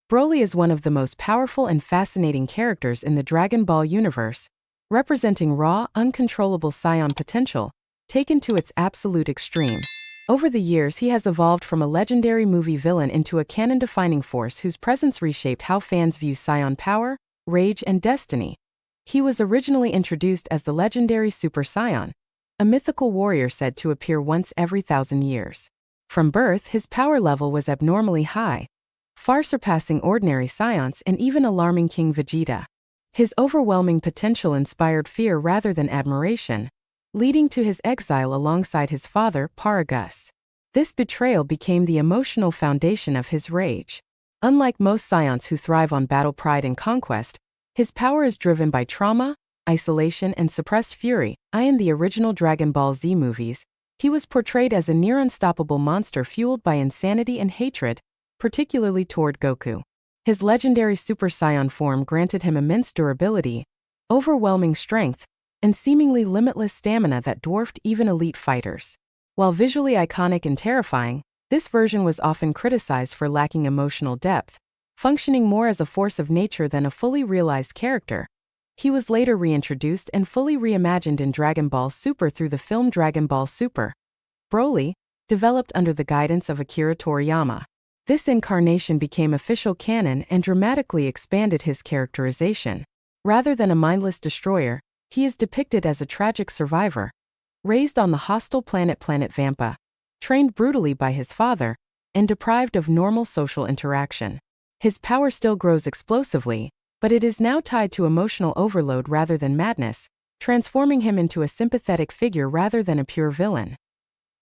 BROLY is one of the most powerful and fascinating characters in the Dragon Ball universe, representing raw, uncontrollable Saiyan potential, taken to its absolute extreme. Over the years, he has evolved from a legendary movie villain into a canon-defining force whose presence reshaped how fans view Saiyan power, rage, and destiny. He was originally introduced as the Legendary Super Saiyan, a mythical warrior said to appear once every 1,000 years. From birth, his power level was abnormally high, far surpassing ordinary Saiyans and even alarming King Vegeta. His overwhelming potential inspired fear rather than admiration, leading to his exile alongside his father, Paragus. This betrayal became the emotional foundation of his rage. Unlike most Saiyans who thrive on battle pride and conquest, his power is driven by trauma, isolation, and suppressed fury. In the original Dragon Ball Z movies, he was portrayed as a near-unstoppable monster fueled by insanity and hatred, particularly toward Goku. His legendary Super Saiyan form granted him immense durability, overwhelming strength, and seemingly limitless stamina that dwarfed even elite fighters. While visually iconic and terrifying, this version was often criticized for lacking emotional depth, functioning more as a force of nature than a fully realized character. He was later reintroduced and fully reimagined in Dragon Ball Super through the film Dragon Ball Super. BROLY, developed under the guidance of Akira Toriyama. This incarnation became official canon and dramatically expanded his characterization. Rather than a mindless destroyer, he is depicted as a tragic survivor, raised on the hostile planet Vampa, trained brutally by his father, and deprived of normal social interaction. His power still grows explosively, but it is now tied to emotional overload rather than madness, transforming him into a sympathetic figure rather than a pure villain.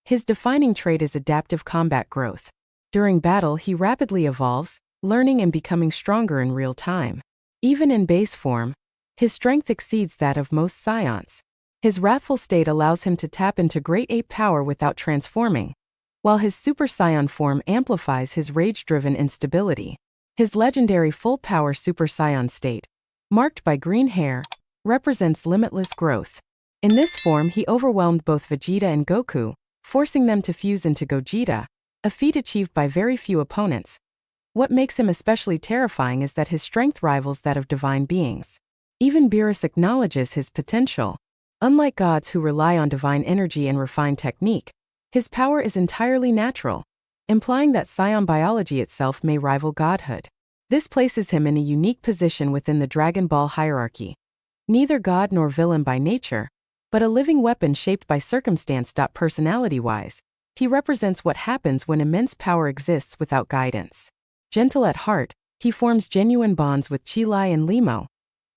His defining trait is adaptive combat growth. During battle, he rapidly evolves, learning and becoming stronger in real time. Even in base form, his strength exceeds that of most Saiyans. His wrathful state allows him to tap into great ape power without transforming, while his Super Saiyan form amplifies his rage-driven instability. His legendary full-power Super Saiyan state, marked by green hair, represents limitless growth. In this form, he overwhelmed both Vegeta and Goku, forcing them to fuse into Gogeta, a feat achieved by very few opponents. What makes him especially terrifying is that his strength rivals that of divine beings. Even Beerus acknowledges his potential. Unlike gods who rely on divine energy and refined technique, his power is entirely natural, implying that Saiyan biology itself may rival godhood. This places him in a unique position within the Dragon Ball hierarchy. Neither god nor villain by nature, but a living weapon shaped by circumstance. Personality-wise, he represents what happens when immense power exists without guidance. Gentle at heart, he forms genuine bonds with Chi-Lai and Limo,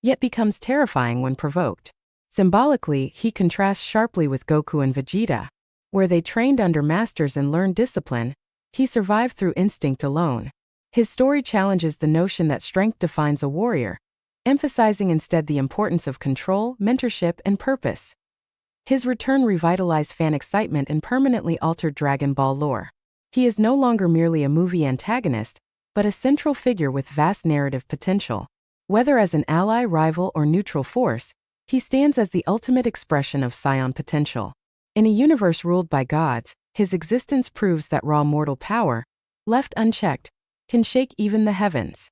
yet becomes terrifying when provoked. Symbolically, he contrasts sharply with Goku and Vegeta. Where they trained under masters and learned discipline, he survived through instinct alone. His story challenges the notion that strength defines a warrior, emphasizing instead the importance of control, mentorship, and purpose. His return revitalized fan excitement and permanently altered Dragon Ball lore. He is no longer merely a movie antagonist, but a central figure with vast narrative potential. Whether as an ally, rival, or neutral force, he stands as the ultimate expression of Saiyan potential. In a universe ruled by gods, his existence proves that raw mortal power, left unchecked, can shake even the heavens.